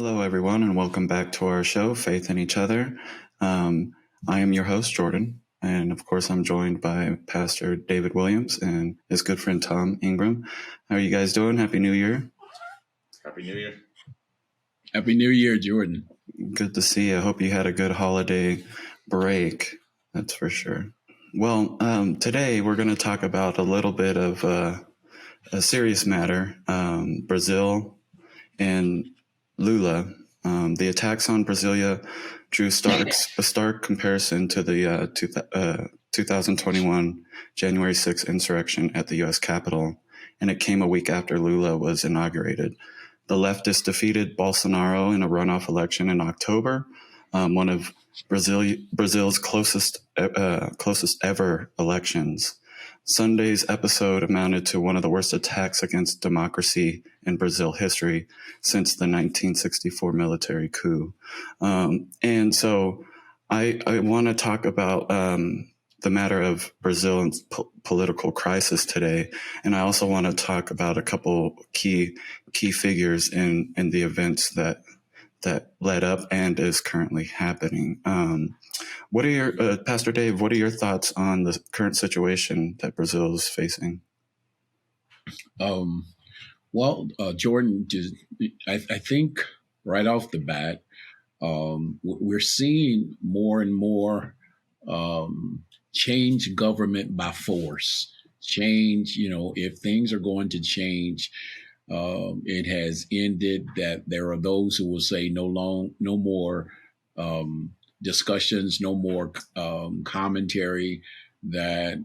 Hello, everyone, and welcome back to our show, Faith in Each Other. I am your host, Jordan, and of course, I'm joined by Pastor David Williams and his good friend Tom Ingram. How are you guys doing? Happy New Year. Happy New Year. Happy New Year, Jordan. Good to see you. I hope you had a good holiday break. That's for sure. Well, today we're going to talk about a little bit of a serious matter, Brazil and Lula. The attacks on Brasilia drew a stark comparison to the 2021 January 6th insurrection at the U.S. Capitol, and it came a week after Lula was inaugurated. The leftists defeated Bolsonaro in a runoff election in October, one of Brazil's closest ever elections. Sunday's episode amounted to one of the worst attacks against democracy in Brazil history since the 1964 military coup. And so I want to talk about the matter of Brazil's political crisis today. And I also want to talk about a couple key figures in the events that led up and is currently happening. What are your, Pastor Dave, what are your thoughts on the current situation that Brazil is facing? Jordan, I think right off the bat, we're seeing more and more change government by force. Change, if things are going to change, it has ended that there are those who will say no more discussions, no more commentary, that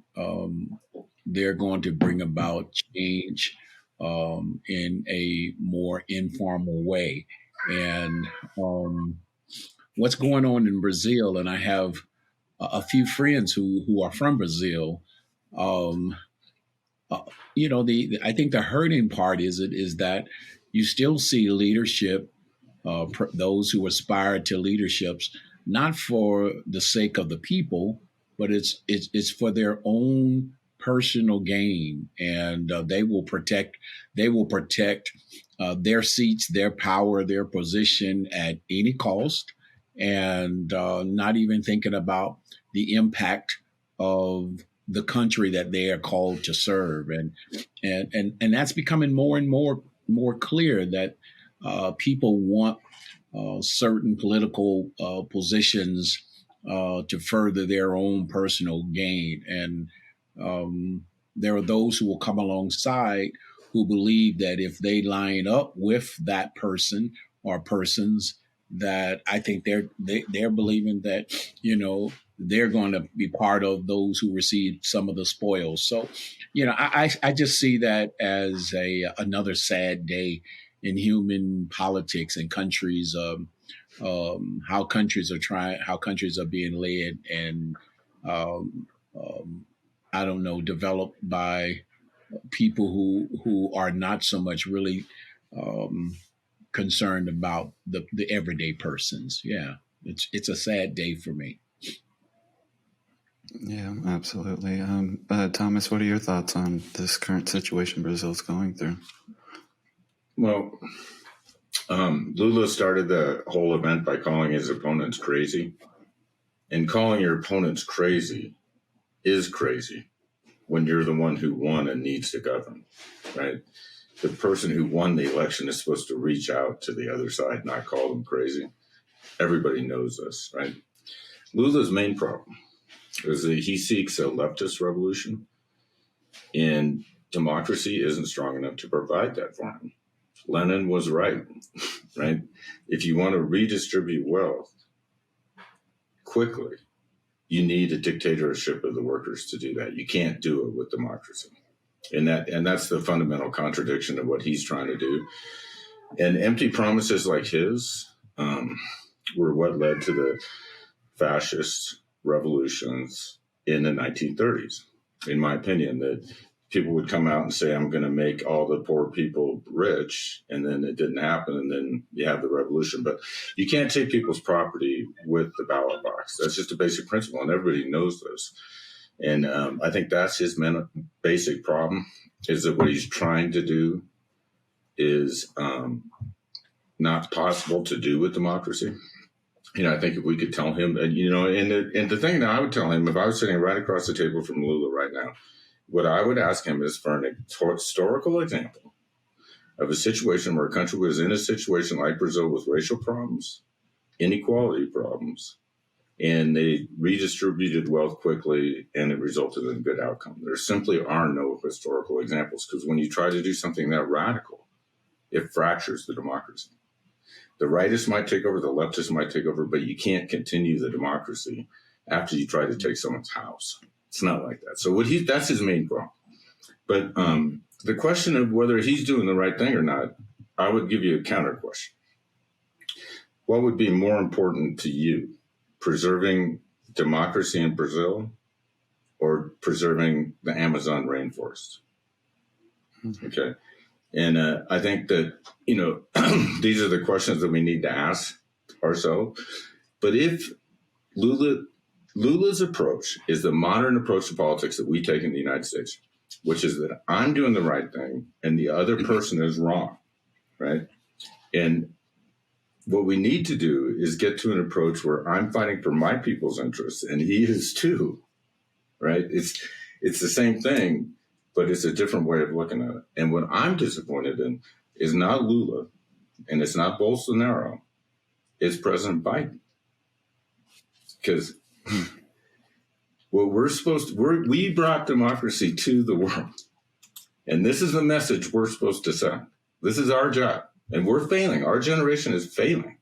they're going to bring about change in a more informal way. And what's going on in Brazil, and I have a few friends who are from Brazil. I think the hurting part is that you still see leadership, those who aspire to leaderships, not for the sake of the people, but it's for their own personal gain, and they will protect their seats, their power, their position at any cost, and not even thinking about the impact of the country that they are called to serve, and that's becoming more and more clear that people want certain political positions to further their own personal gain, and there are those who will come alongside who believe that if they line up with that person or persons, that I think they're believing that they're going to be part of those who receive some of the spoils. So, I just see that as another sad day in human politics and countries, how countries are being led and I don't know, developed by people who are not so much really concerned about the everyday persons. Yeah, it's a sad day for me. Yeah, absolutely. Thomas, what are your thoughts on this current situation Brazil's going through? Well, Lula started the whole event by calling his opponents crazy. And calling your opponents crazy is crazy when you're the one who won and needs to govern, right? The person who won the election is supposed to reach out to the other side, not call them crazy. Everybody knows this, right? Lula's main problem is that he seeks a leftist revolution, and democracy isn't strong enough to provide that for him. Lenin was right? If you want to redistribute wealth quickly, you need a dictatorship of the workers to do that. You can't do it with democracy. And that's the fundamental contradiction of what he's trying to do. And empty promises like his were what led to the fascist revolutions in the 1930s, in my opinion, that people would come out and say, I'm going to make all the poor people rich, and then it didn't happen, and then you have the revolution. But you can't take people's property with the ballot box. That's just a basic principle, and everybody knows this. And I think that's his basic problem, is that what he's trying to do is not possible to do with democracy. I think if we could tell him, and the thing that I would tell him if I was sitting right across the table from Lula right now, what I would ask him is for an historical example of a situation where a country was in a situation like Brazil with racial problems, inequality problems, and they redistributed wealth quickly and it resulted in a good outcome. There simply are no historical examples, because when you try to do something that radical, it fractures the democracy. The rightists might take over, the leftists might take over, but you can't continue the democracy after you try to take someone's house. It's not like that. So that's his main problem. But the question of whether he's doing the right thing or not, I would give you a counter question. What would be more important to you, preserving democracy in Brazil or preserving the Amazon rainforest? Okay. And I think that, these are the questions that we need to ask ourselves. But if Lula's approach is the modern approach to politics that we take in the United States, which is that I'm doing the right thing and the other person is wrong, right? And what we need to do is get to an approach where I'm fighting for my people's interests and he is too, right? It's the same thing, but it's a different way of looking at it. And what I'm disappointed in is not Lula and it's not Bolsonaro, it's President Biden. Because what we brought democracy to the world. And this is the message we're supposed to send. This is our job. And we're failing. Our generation is failing.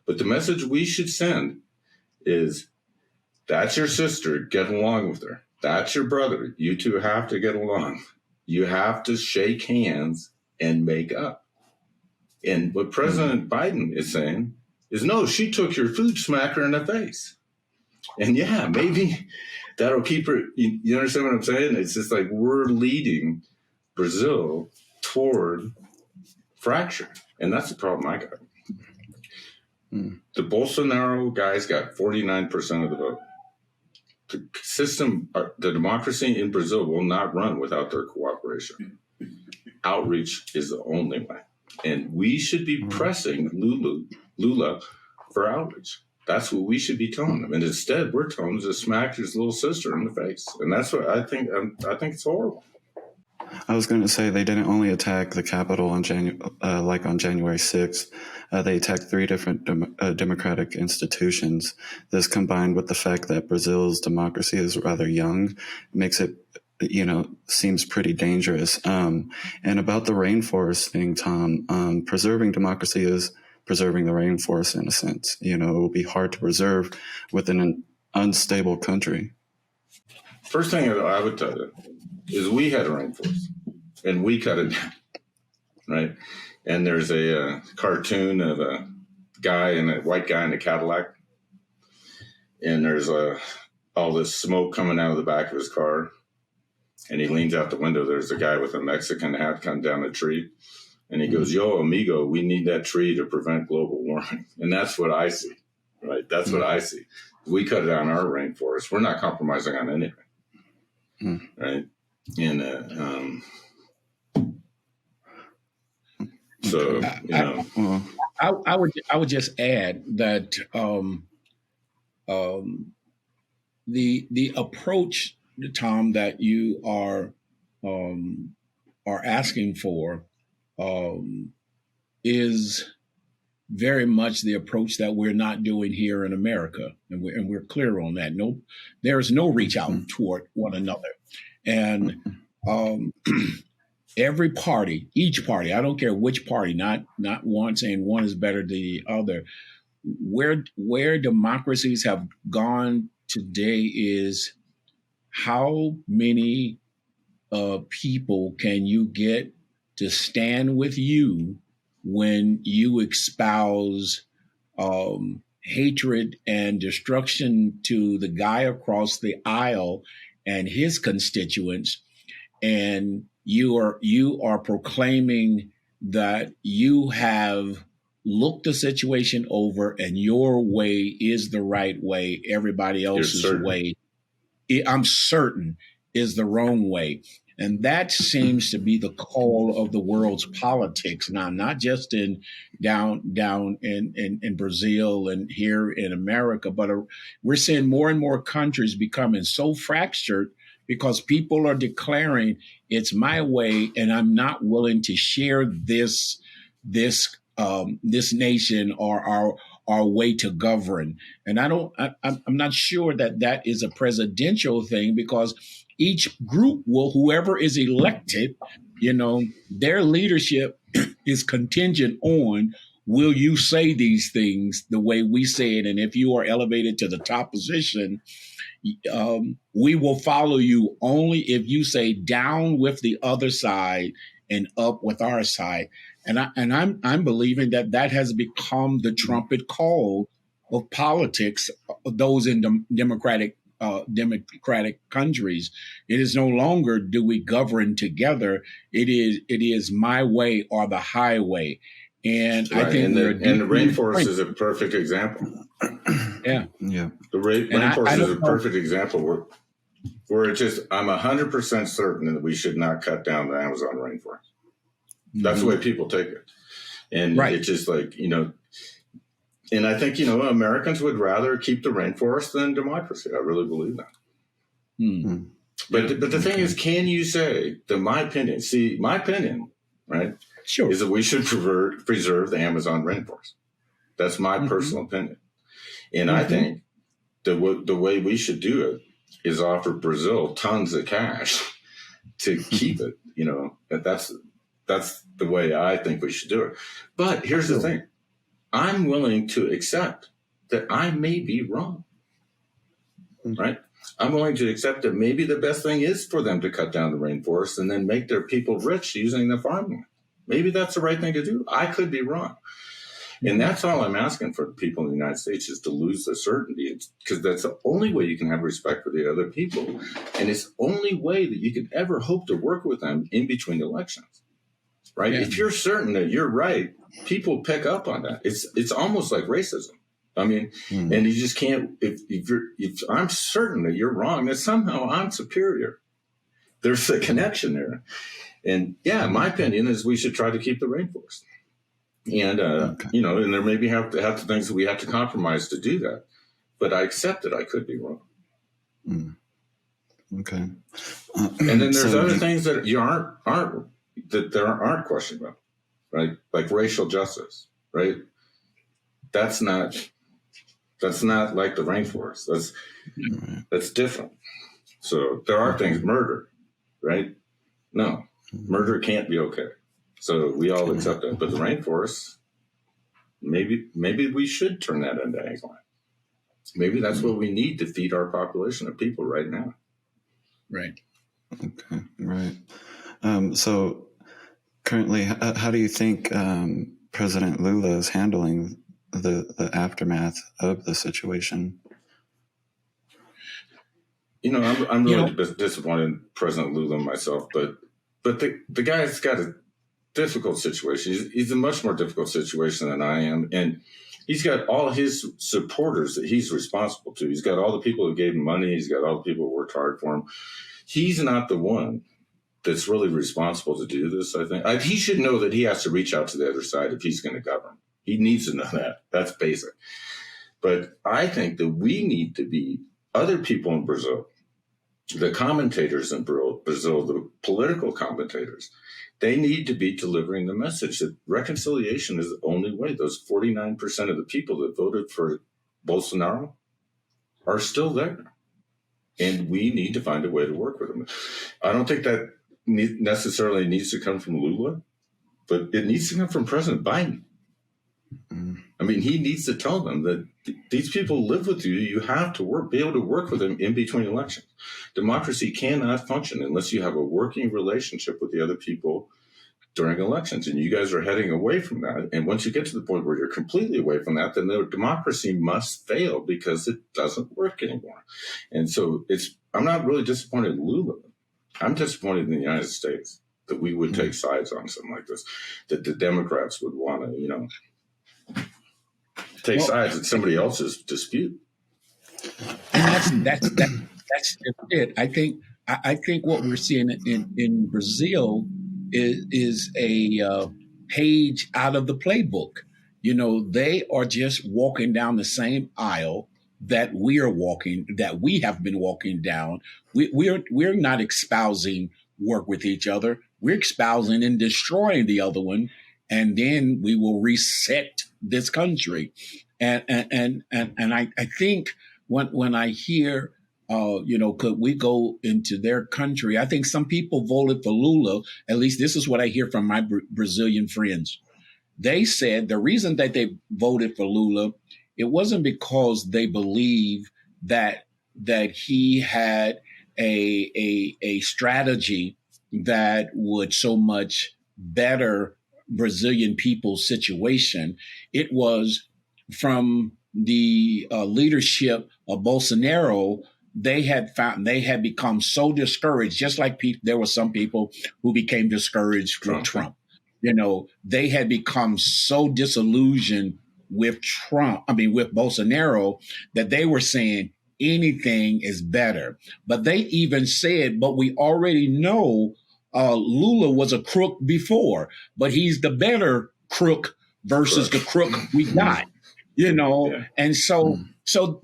But the message we should send is, that's your sister, get along with her. That's your brother. You two have to get along. You have to shake hands and make up. And what President Biden is saying is, no, she took your food, smack her in the face. And yeah, maybe that'll keep her. You understand what I'm saying? It's just like we're leading Brazil toward fracture. And that's the problem I got. The Bolsonaro guys got 49% of the vote. The system, the democracy in Brazil will not run without their cooperation. Outreach is the only way. And we should be pressing Lula for outreach. That's what we should be telling them. And instead, we're telling them to smack his little sister in the face. And that's what I think. I think it's horrible. I was going to say they didn't only attack the Capitol on January 6th. They attacked 3 different democratic institutions. This, combined with the fact that Brazil's democracy is rather young, makes it, seems pretty dangerous. And about the rainforest thing, Tom, preserving democracy is preserving the rainforest in a sense. It will be hard to preserve within an unstable country. First thing I would tell you is we had a rainforest and we cut it down, right? And there's a cartoon of a white guy in a Cadillac, and there's all this smoke coming out of the back of his car, and he leans out the window. There's a guy with a Mexican hat come down a tree, and he goes, "Yo, amigo, we need that tree to prevent global warming." And that's what I see, right? That's what I see. We cut down our rainforest. We're not compromising on anything, right? And so, I would just add that the approach, Tom, that you are asking for is very much the approach that we're not doing here in America, and we're clear on that. No, there is no reach out toward one another, and every party, each party, I don't care which party, not one saying one is better than the other. Where democracies have gone today is how many people can you get to stand with you when you espouse hatred and destruction to the guy across the aisle and his constituents, and you are proclaiming that you have looked the situation over and your way is the right way, everybody else's way, I'm certain, is the wrong way. And that seems to be the call of the world's politics now, not just in down in Brazil and here in America, but we're seeing more and more countries becoming so fractured because people are declaring it's my way, and I'm not willing to share this nation or our way to govern. And I'm not sure that that is a presidential thing, because each group will, whoever is elected, their leadership is contingent on, will you say these things the way we say it? And if you are elevated to the top position, we will follow you only if you say down with the other side and up with our side. And I'm believing that has become the trumpet call of politics, those in democratic countries. It is no longer do we govern together. It is my way or the highway. And right. I think the rainforest is a perfect example. Yeah. The rainforest is a perfect example where it's just, I'm 100% certain that we should not cut down the Amazon rainforest. That's the way people take it. And it's just like, and I think, Americans would rather keep the rainforest than democracy. I really believe that. Mm-hmm. But the thing is, can you say that my opinion, right, sure, is that we should preserve the Amazon rainforest. That's my personal opinion. And I think the way we should do it is offer Brazil tons of cash to keep it, That's the way I think we should do it. But here's the thing. I'm willing to accept that I may be wrong, right? I'm willing to accept that maybe the best thing is for them to cut down the rainforest and then make their people rich using the farmland. Maybe that's the right thing to do. I could be wrong. And that's all I'm asking for the people in the United States, is to lose the certainty, because that's the only way you can have respect for the other people. And it's the only way that you can ever hope to work with them in between elections, right? Yeah. If you're certain that you're right, people pick up on that. It's almost like racism. I mean, and you just can't, if I'm certain that you're wrong, that somehow I'm superior. There's a connection there. And my opinion is we should try to keep the rainforest. And, and there maybe have to things that we have to compromise to do that. But I accept that I could be wrong. Okay. And then there's other things that you aren't questioned about, right? Like racial justice, right? That's not like the rainforest. That's different. So there are things, murder, right? No, murder can't be okay. So we all accept that. But the rainforest, maybe we should turn that into ag-land. Maybe that's what we need to feed our population of people right now. Right. Okay. Right. So currently, how do you think President Lula is handling the aftermath of the situation? I'm really disappointed in President Lula myself, but the guy's got a difficult situation. He's a much more difficult situation than I am. And he's got all his supporters that he's responsible to. He's got all the people who gave him money. He's got all the people who worked hard for him. He's not the one that's really responsible to do this, I think. He should know that he has to reach out to the other side if he's going to govern. He needs to know that. That's basic. But I think that we need to be other people in Brazil, the commentators in Brazil, the political commentators. They need to be delivering the message that reconciliation is the only way. Those 49% of the people that voted for Bolsonaro are still there. And we need to find a way to work with them. I don't think that necessarily needs to come from Lula, but it needs to come from President Biden. I mean, he needs to tell them that these people live with you. You have to be able to work with them in between elections. Democracy cannot function unless you have a working relationship with the other people during elections. And you guys are heading away from that. And once you get to the point where you're completely away from that, then the democracy must fail because it doesn't work anymore. And so I'm not really disappointed in Lula. I'm disappointed in the United States that we would take sides on something like this, that the Democrats would want to, take sides in somebody else's dispute. And that's just it. I think I think what we're seeing in Brazil is a page out of the playbook. They are just walking down the same aisle that we have been walking down. We're not espousing work with each other. We're espousing and destroying the other one, and then we will reset this country. And I think when I hear could we go into their country? I think some people voted for Lula. At least this is what I hear from my Brazilian friends. They said the reason that they voted for Lula, it wasn't because they believe that he had a strategy that would so much better Brazilian people's situation. It was from the leadership of Bolsonaro. They had become so discouraged, just like there were some people who became discouraged with Trump. They had become so disillusioned with with Bolsonaro, that they were saying anything is better. But they even said, but we already know Lula was a crook before, but he's the better crook versus the crook we got. Yeah. And so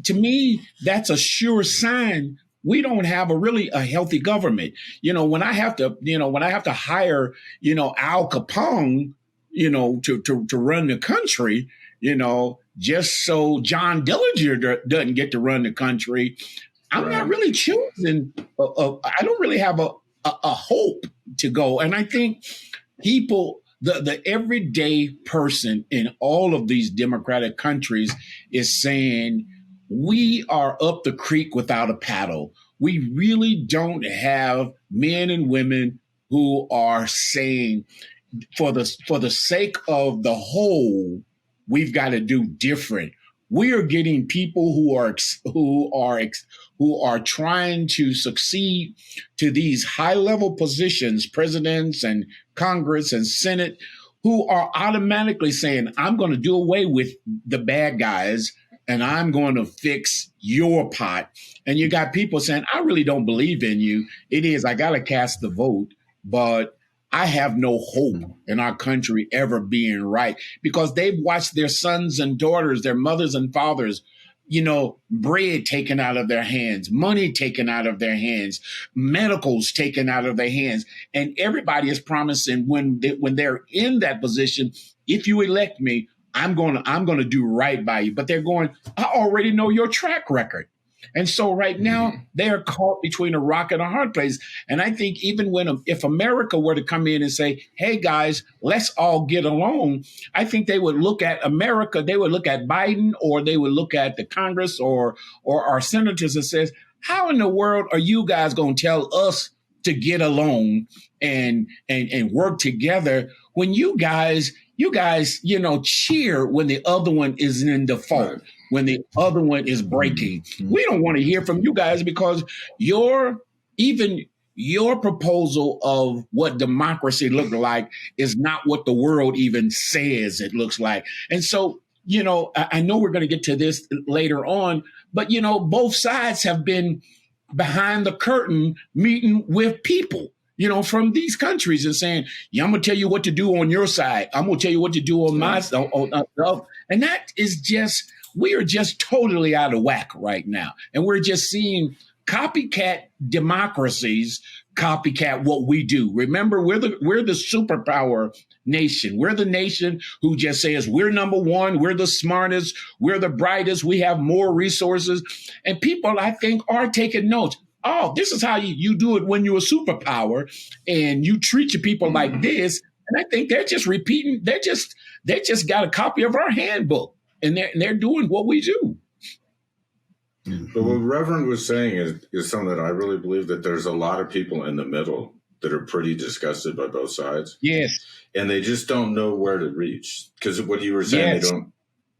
to me, that's a sure sign we don't have a healthy government. When I have to hire, Al Capone, to run the country, just so John Dillinger doesn't get to run the country, I'm not really choosing. I don't really have a hope to go. And I think people, the everyday person in all of these democratic countries is saying, we are up the creek without a paddle. We really don't have men and women who are saying, for the sake of the whole, we've got to do different. We are getting people who are trying to succeed to these high-level positions, presidents and Congress and Senate, who are automatically saying, I'm going to do away with the bad guys and I'm going to fix your pot. And you got people saying, I really don't believe in you. I got to cast the vote, but I have no hope in our country ever being right, because they've watched their sons and daughters, their mothers and fathers, bread taken out of their hands, money taken out of their hands, medicals taken out of their hands. And everybody is promising when they're in that position, if you elect me, I'm going to do right by you. But they're going, I already know your track record. And so right now they are caught between a rock and a hard place. And I think even if America were to come in and say, hey, guys, let's all get along, I think they would look at America. They would look at Biden, or they would look at the Congress or our senators and says, how in the world are you guys going to tell us to get along and work together when you guys, cheer when the other one is in default? Right. When the other one is breaking. We don't want to hear from you guys, because your proposal of what democracy looked like is not what the world even says it looks like. And so, I know we're going to get to this later on, but, both sides have been behind the curtain meeting with people, from these countries and saying, I'm going to tell you what to do on your side. I'm going to tell you what to do on my side. And that is just, we are just totally out of whack right now. And we're just seeing copycat democracies copycat what we do. Remember, we're the superpower nation. We're the nation who just says we're number one, we're the smartest, we're the brightest, we have more resources. And people, I think, are taking notes. Oh, this is how you do it when you're a superpower and you treat your people like this. And I think they're just repeating, they just got a copy of our handbook. And they're doing what we do. But what Reverend was saying is something that I really believe, that there's a lot of people in the middle that are pretty disgusted by both sides. Yes. And they just don't know where to reach. Because what you were saying, yes.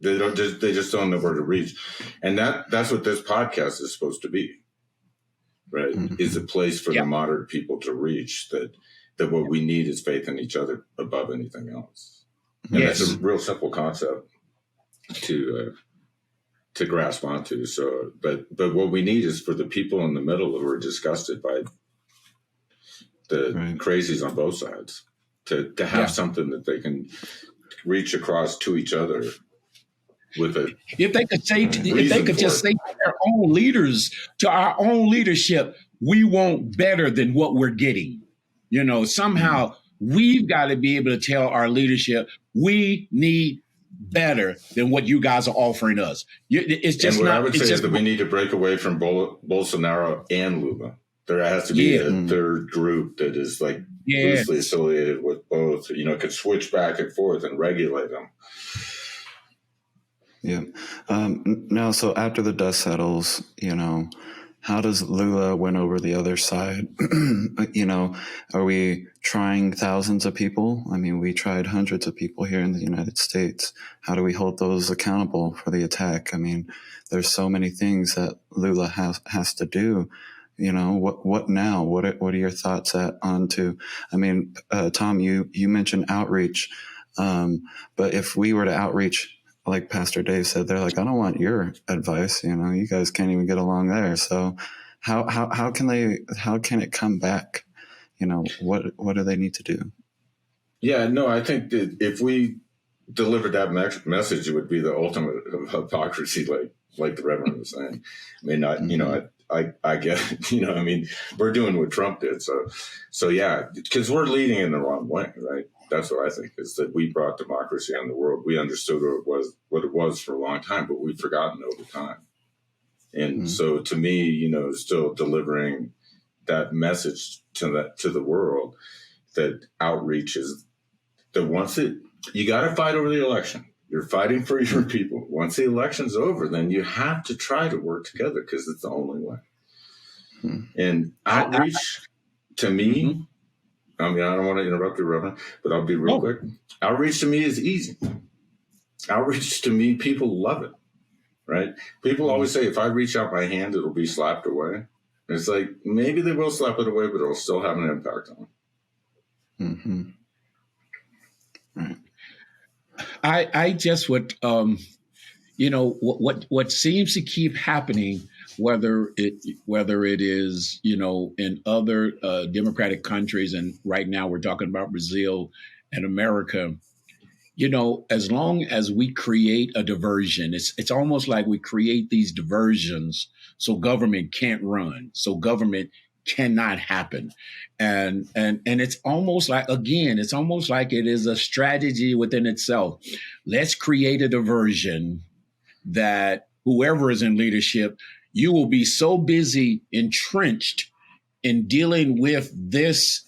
they just don't know where to reach. And that's what this podcast is supposed to be. Right? Mm-hmm. Is a place for the moderate people to reach, that what we need is faith in each other above anything else. And that's a real simple concept to grasp onto. So, but what we need is for the people in the middle who are disgusted by the crazies on both sides to have something that they can reach across to each other with a if they could say if they could just say to their own leaders, to our own leadership, we want better than what we're getting. Somehow we've got to be able to tell our leadership we need better than what you guys are offering us. It's just and what not. I would say is that we need to break away from Bolsonaro and Lula. There has to be a third group that is like loosely affiliated with both. Could switch back and forth and regulate them. Yeah. Now, so after the dust settles, how does Lula win over the other side? Are we trying thousands of people? I mean, we tried hundreds of people here in the United States. How do we hold those accountable for the attack? I mean, there's so many things that Lula has to do. What now? What are your thoughts on to? I mean, Tom, you mentioned outreach, but if we were to outreach, like Pastor Dave said, they're like, I don't want your advice. You guys can't even get along there. So how can it come back? What do they need to do? Yeah, no, I think that if we delivered that message, it would be the ultimate of hypocrisy, like the Reverend was saying. I mean, I get it. I mean, we're doing what Trump did. So yeah, because we're leading in the wrong way, right? That's what I think, is that we brought democracy on the world. We understood what it was for a long time, but we've forgotten over time. And so to me, still delivering that message to the world, that outreach is that you got to fight over the election. You're fighting for your people. Once the election's over, then you have to try to work together because it's the only way. And outreach, to me, I mean, I don't want to interrupt you, Reverend, but I'll be real quick. Outreach to me is easy. Outreach to me, people love it, right? People always say, if I reach out my hand, it'll be slapped away. And it's like, maybe they will slap it away, but it'll still have an impact on them. Right. I just would, what seems to keep happening, whether it is, in other democratic countries, and right now we're talking about Brazil and America, as long as we create a diversion, it's almost like we create these diversions so government can't run, so government cannot happen. And it's almost like, again, it is a strategy within itself. Let's create a diversion that whoever is in leadership, you will be so busy entrenched in dealing with this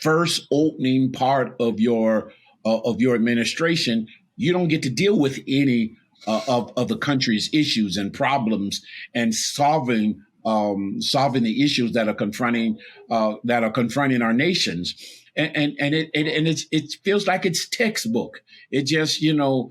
first opening part of your administration. You don't get to deal with any of the country's issues and problems and solving the issues that are confronting our nations. And it feels like it's textbook. It just, the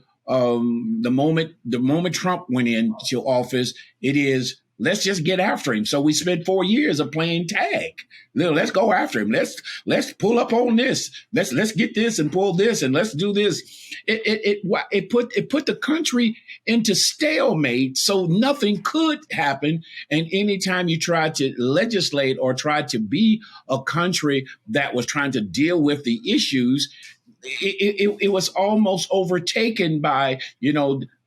moment Trump went into office, it is, let's just get after him. So we spent 4 years of playing tag. Let's go after him. Let's pull up on this. Let's get this and pull this and let's do this. It put the country into stalemate, so nothing could happen. And anytime you try to legislate or try to be a country that was trying to deal with the issues, it was almost overtaken by,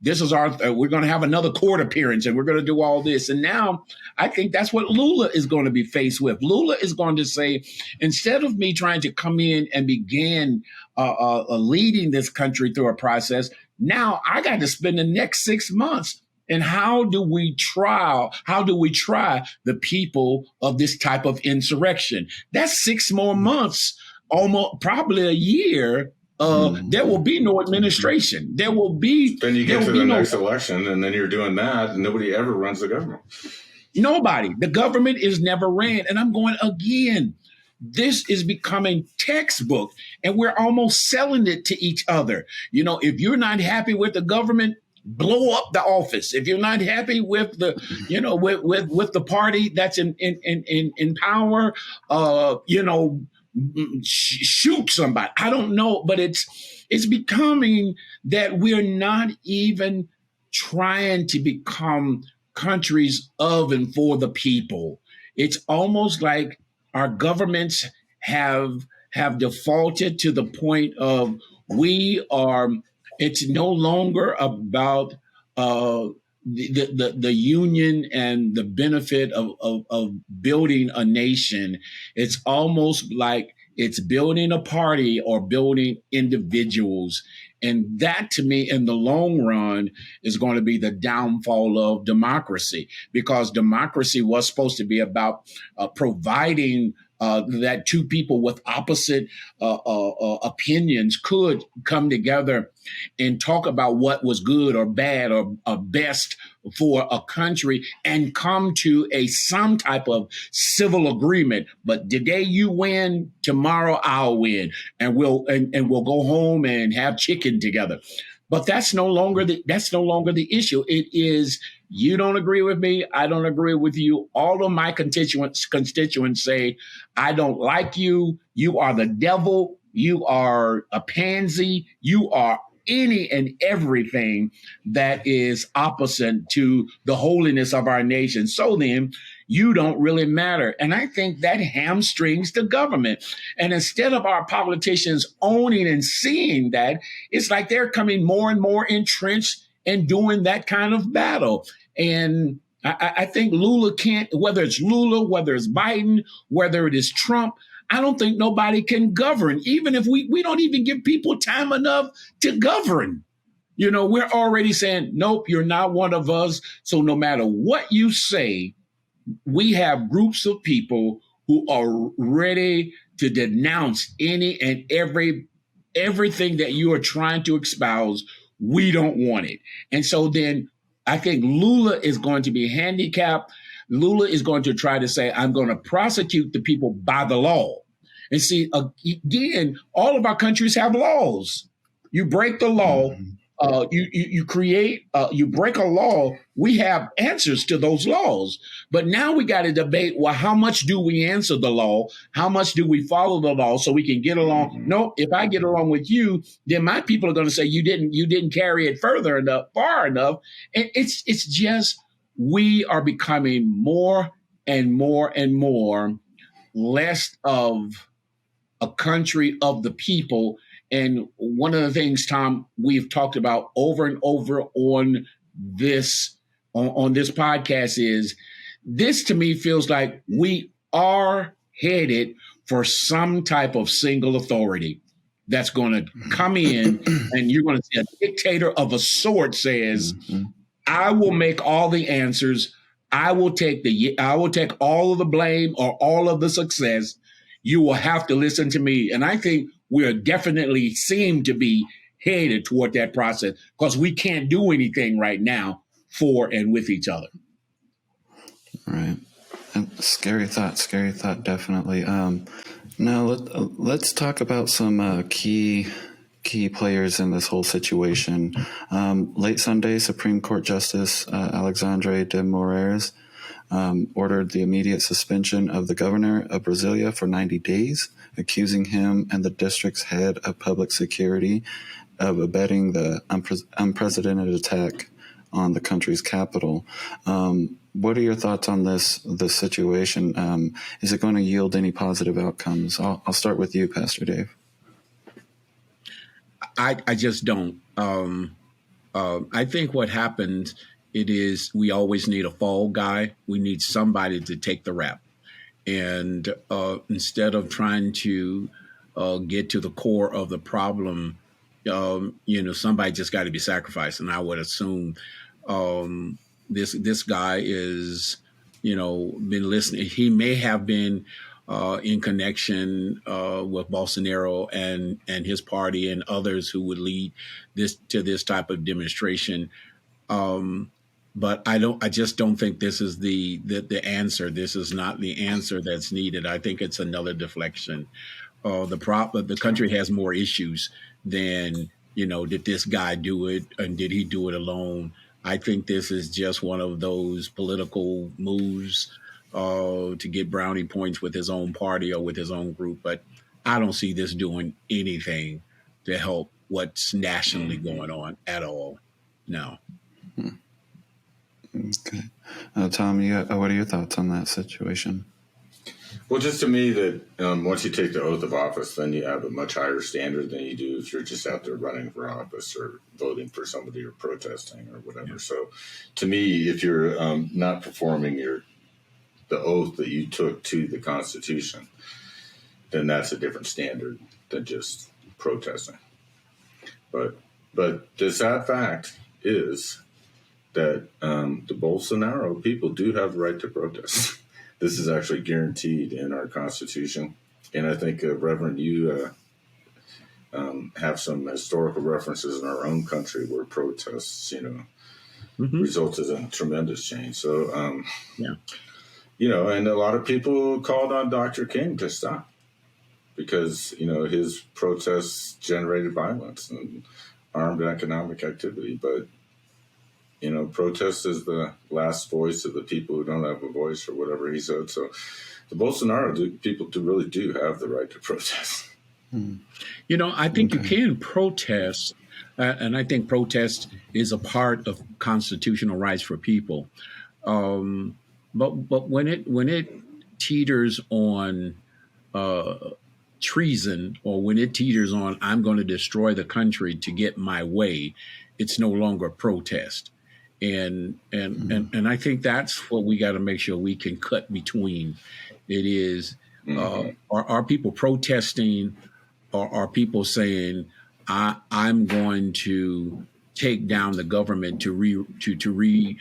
this is we're going to have another court appearance and we're going to do all this. And now I think that's what Lula is going to be faced with. Lula is going to say, instead of me trying to come in and begin leading this country through a process, now I got to spend the next 6 months. And how do we try the people of this type of insurrection? That's 6 more months, almost probably a year. There will be no administration. There will be. Then you get to the next election, and then you're doing that, and nobody ever runs the government. Nobody. The government is never ran. And I'm going again. This is becoming textbook, and we're almost selling it to each other. If you're not happy with the government, blow up the office. If you're not happy with the, with the party that's in power, shoot somebody. I don't know, but it's becoming that we're not even trying to become countries of and for the people. It's almost like our governments have defaulted to the point of we are. It's no longer about the union and the benefit of building a nation. It's almost like it's building a party or building individuals. And that, to me, in the long run, is going to be the downfall of democracy, because democracy was supposed to be about providing that two people with opposite opinions could come together and talk about what was good or bad or best for a country and come to some type of civil agreement. But today you win, tomorrow I'll win, and we'll go home and have chicken together. But that's no longer the issue. It is, you don't agree with me, I don't agree with you. All of my constituents say, I don't like you. You are the devil. You are a pansy. You are any and everything that is opposite to the holiness of our nation. So then you don't really matter. And I think that hamstrings the government. And instead of our politicians owning and seeing that, it's like they're coming more and more entrenched and doing that kind of battle. And I think Lula can't, whether it's Lula, whether it's Biden, whether it is Trump, I don't think nobody can govern, even if we don't even give people time enough to govern. You know, we're already saying, nope, you're not one of us. So no matter what you say, we have groups of people who are ready to denounce any and everything that you are trying to espouse. We don't want it. And so then I think Lula is going to be handicapped. Lula is going to try to say, I'm going to prosecute the people by the law. And see, again, all of our countries have laws. You break the law, you break a law, we have answers to those laws. But now we got to debate, well, how much do we answer the law? How much do we follow the law so we can get along? No, if I get along with you, then my people are going to say you didn't carry it far enough. And it's just, we are becoming more and more and more less of a country of the people. And one of the things, Tom, we've talked about over and over on this podcast is, this to me feels like we are headed for some type of single authority that's going to come in, and you're going to see a dictator of a sort says, I will make all the answers. I will take all of the blame or all of the success. You will have to listen to me. And I think we're definitely seem to be headed toward that process, because we can't do anything right now for and with each other. Right. And scary thought, definitely. Now let's talk about some key players in this whole situation. Late Sunday, Supreme Court Justice Alexandre de Moraes ordered the immediate suspension of the governor of Brasilia for 90 days, accusing him and the district's head of public security of abetting the unprecedented attack on the country's capital. What are your thoughts on this situation? Is it going to yield any positive outcomes? I'll start with you, Pastor Dave. I just don't. I think what happens, it is, we always need a fall guy. We need somebody to take the rap. And instead of trying to get to the core of the problem, somebody just got to be sacrificed. And I would assume this guy is, been listening. He may have been in connection with Bolsonaro and his party and others who would lead this type of demonstration. But I just don't think this is the answer. This is not the answer that's needed. I think it's another deflection. The country has more issues than, did this guy do it and did he do it alone? I think this is just one of those political moves to get brownie points with his own party or with his own group. But I don't see this doing anything to help what's nationally going on at all. No. Okay. Tom, what are your thoughts on that situation? Well, just to me that once you take the oath of office, then you have a much higher standard than you do if you're just out there running for office or voting for somebody or protesting or whatever. Yeah. So to me, if you're not performing the oath that you took to the Constitution, then that's a different standard than just protesting. But the sad fact is that the Bolsonaro people do have the right to protest. This is actually guaranteed in our Constitution. And I think, Reverend, you have some historical references in our own country where protests, resulted in tremendous change. So, and a lot of people called on Dr. King to stop because, his protests generated violence and armed economic activity. But, protest is the last voice of the people who don't have a voice or whatever he said. So the Bolsonaro people really do have the right to protest. I think you can protest, and I think protest is a part of constitutional rights for people. But when it teeters on treason, or when it teeters on I'm going to destroy the country to get my way, it's no longer protest. And I think that's what we got to make sure we can cut between. It is, are people protesting, or are people saying, I'm going to take down the government to reposition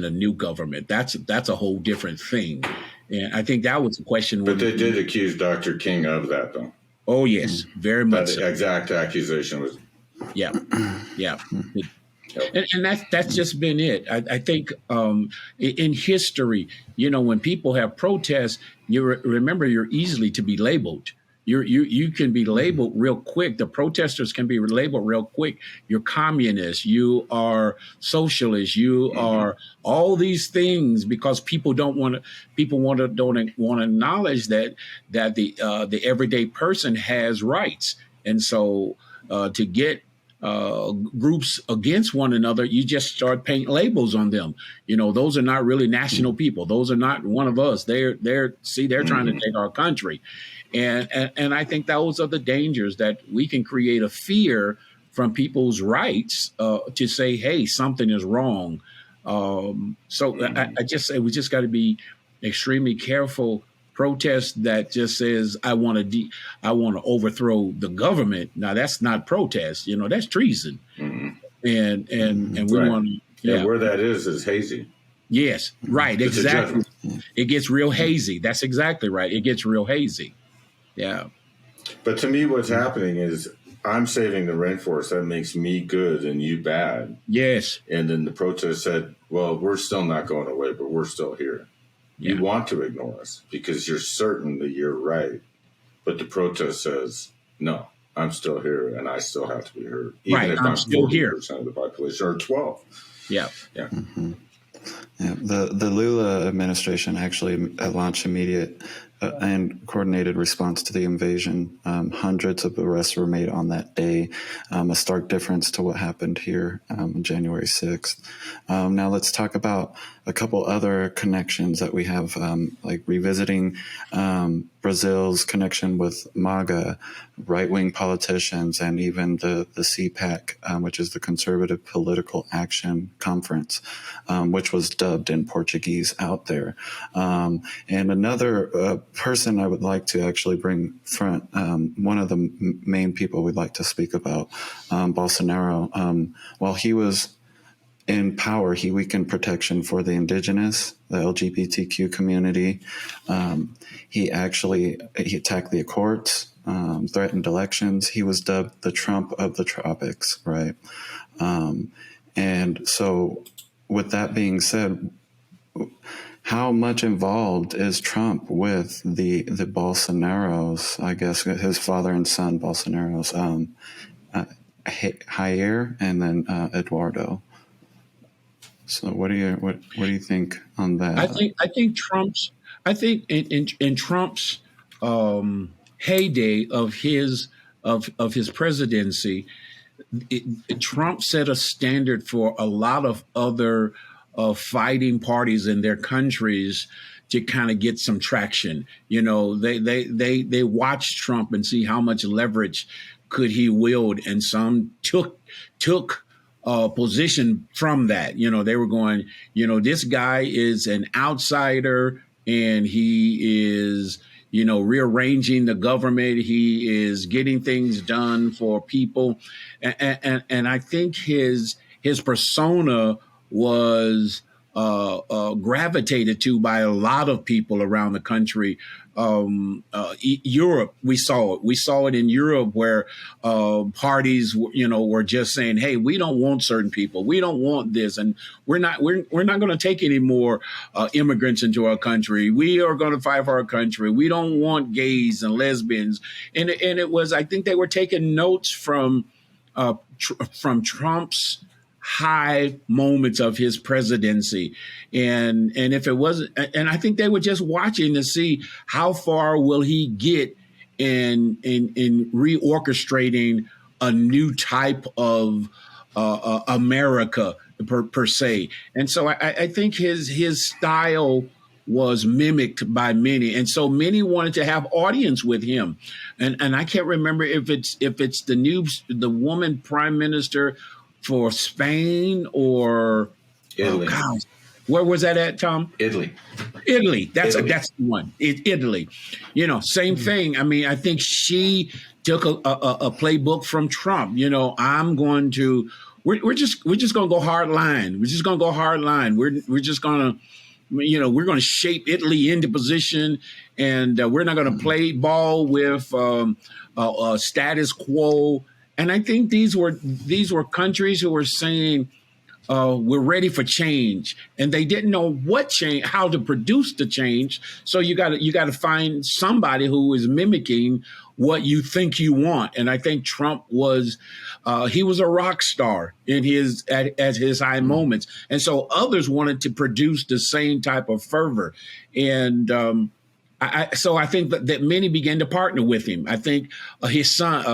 a new government? That's a whole different thing. And I think that was the question. But they did accuse Dr. King of that, though. Oh, yes, very much. That exact accusation was. Yeah. And that's just been it. I think in history, when people have protests, you remember you're easily to be labeled. You can be labeled real quick. The protesters can be labeled real quick. You're communist. You are socialist. You are all these things because people don't want to acknowledge that the everyday person has rights. And so to get groups against one another, you just start painting labels on them. Those are not really national people. Those are not one of us. They're trying to take our country. And I think those are the dangers, that we can create a fear from people's rights to say, hey, something is wrong. I just say we just got to be extremely careful. Protest that just says I want to overthrow the government. Now that's not protest. That's treason. And we want to. Yeah, where that is hazy. Yes, right, exactly. It gets real hazy. That's exactly right. It gets real hazy. Yeah. But to me, what's happening is I'm saving the rainforest. That makes me good and you bad. Yes. And then the protest said, well, we're still not going away, but we're still here. Yeah. You want to ignore us because you're certain that you're right. But the protest says, no, I'm still here and I still have to be heard. Even if I'm still here. Of the population, or 12. Yeah. Yeah. Mm-hmm. Yeah. The Lula administration actually launched immediate and coordinated response to the invasion. Hundreds of arrests were made on that day, a stark difference to what happened here on January 6th. Now let's talk about a couple other connections that we have, like revisiting Brazil's connection with MAGA, right-wing politicians, and even the CPAC, which is the Conservative Political Action Conference, which was dubbed in Portuguese out there. And another person I would like to actually bring front, one of the main people we'd like to speak about, Bolsonaro. While he was in power, he weakened protection for the indigenous, the LGBTQ community. He attacked the courts, threatened elections. He was dubbed the Trump of the tropics, right? And so with that being said, how much involved is Trump with the Bolsonaros, I guess his father and son Bolsonaros, Jair and then Eduardo? So what do you think on that? I think in Trump's heyday of his presidency, Trump set a standard for a lot of other fighting parties in their countries to kind of get some traction. They watched Trump and see how much leverage could he wield, and some took position from that. They were going, this guy is an outsider and he is, rearranging the government. He is getting things done for people. And I think his persona was gravitated to by a lot of people around the country. Europe, we saw it. We saw it in Europe where parties, were just saying, "Hey, we don't want certain people. We don't want this, and we're not going to take any more immigrants into our country. We are going to fight for our country. We don't want gays and lesbians." And it was, I think they were taking notes from Trump's high moments of his presidency. And if it wasn't, and I think they were just watching to see how far will he get in reorchestrating a new type of America per se. And so I think his style was mimicked by many. And so many wanted to have audience with him. And I can't remember if it's the woman prime minister for Spain or Italy. Where was that at, Tom? Italy. That's the one. Italy. Same thing. I mean, I think she took a playbook from Trump. I'm going to. We're just going to go hard line. We're just going to go hard line. We're just going to. We're going to shape Italy into position, and we're not going to play ball with status quo. And I think these were countries who were saying we're ready for change, and they didn't know what change, how to produce the change. So you got to find somebody who is mimicking what you think you want. And I think Trump was he was a rock star in at his high moments, and so others wanted to produce the same type of fervor. And So I think that many began to partner with him. I think his son,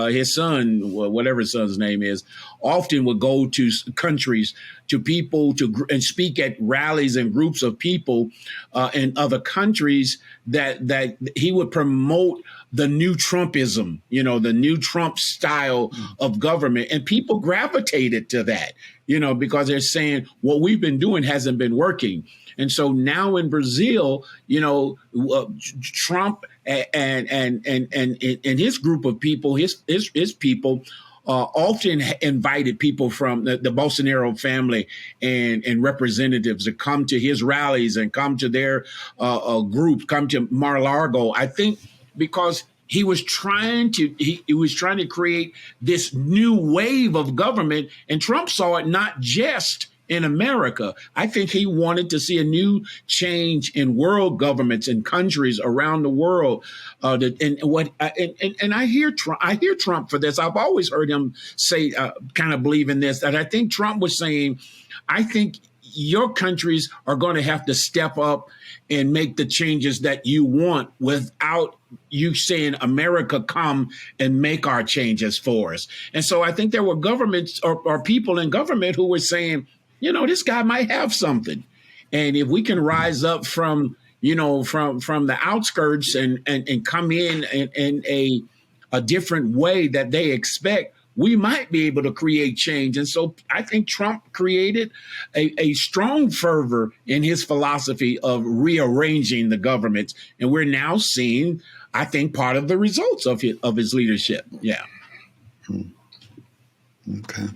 whatever his son's name is, often would go to countries, to people, and speak at rallies and groups of people in other countries that he would promote the new Trumpism, the new Trump style of government. And people gravitated to that, because they're saying what we've been doing hasn't been working. And so now in Brazil, Trump and his group of people, his people, often invited people from the Bolsonaro family and representatives to come to his rallies and come to their group, come to Mar-a-Lago. I think because he was trying to create this new wave of government, and Trump saw it not just in America. I think he wanted to see a new change in world governments and countries around the world. And I hear Trump for this. I've always heard him say, kind of believe in this, that I think Trump was saying, I think your countries are going to have to step up and make the changes that you want without you saying, America, come and make our changes for us. And so I think there were governments or people in government who were saying, this guy might have something. And if we can rise up from the outskirts and come in a different way that they expect, we might be able to create change. And so I think Trump created a strong fervor in his philosophy of rearranging the government. And we're now seeing, I think, part of the results of his leadership. Yeah. Okay.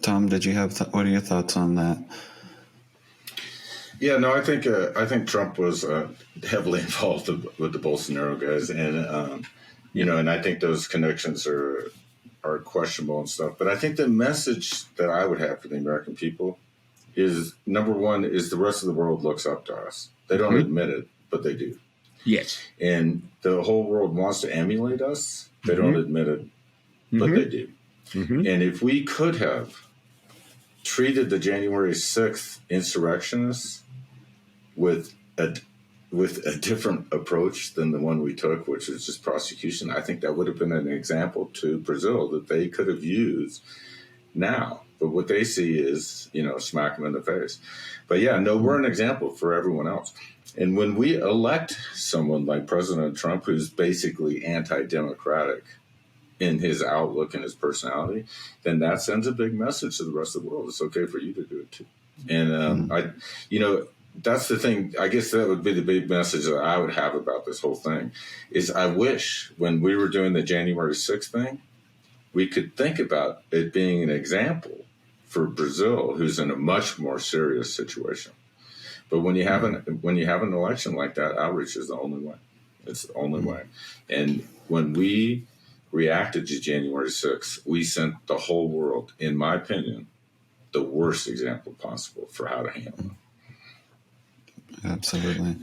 Tom, did you have what are your thoughts on that? Yeah, no, I think Trump was heavily involved with the Bolsonaro guys, and and I think those connections are questionable and stuff. But I think the message that I would have for the American people is, number one, is the rest of the world looks up to us. They don't admit it, but they do. Yes. And the whole world wants to emulate us. They don't admit it, but they do. Mm-hmm. And if we could have treated the January 6th insurrectionists with a different approach than the one we took, which was just prosecution, I think that would have been an example to Brazil that they could have used now. But what they see is, smack them in the face. But yeah, no, we're an example for everyone else. And when we elect someone like President Trump, who's basically anti-democratic in his outlook and his personality, then that sends a big message to the rest of the world. It's okay for you to do it too. And that's the thing. I guess that would be the big message that I would have about this whole thing is I wish when we were doing the January 6th thing, we could think about it being an example for Brazil, who's in a much more serious situation. But when you have an election like that, outreach is the only way. It's the only way. And when we reacted to January 6th, we sent the whole world, in my opinion, the worst example possible for how to handle it. Absolutely.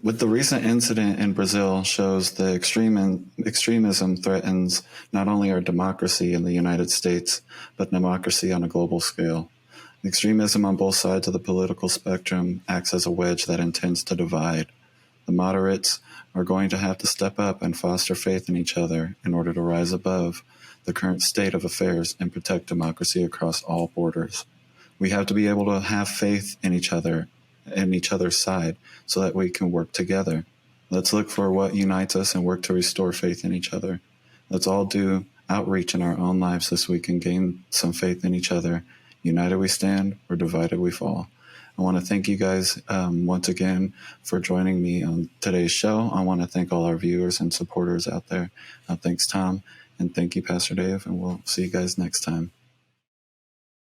With the recent incident in Brazil shows the extremism threatens not only our democracy in the United States, but democracy on a global scale. Extremism on both sides of the political spectrum acts as a wedge that intends to divide. The moderates are going to have to step up and foster faith in each other in order to rise above the current state of affairs and protect democracy across all borders. We have to be able to have faith in each other and each other's side so that we can work together. Let's look for what unites us and work to restore faith in each other. Let's all do outreach in our own lives this week and gain some faith in each other. United we stand, or divided we fall. I want to thank you guys once again for joining me on today's show. I want to thank all our viewers and supporters out there. Thanks, Tom, and thank you, Pastor Dave, and we'll see you guys next time.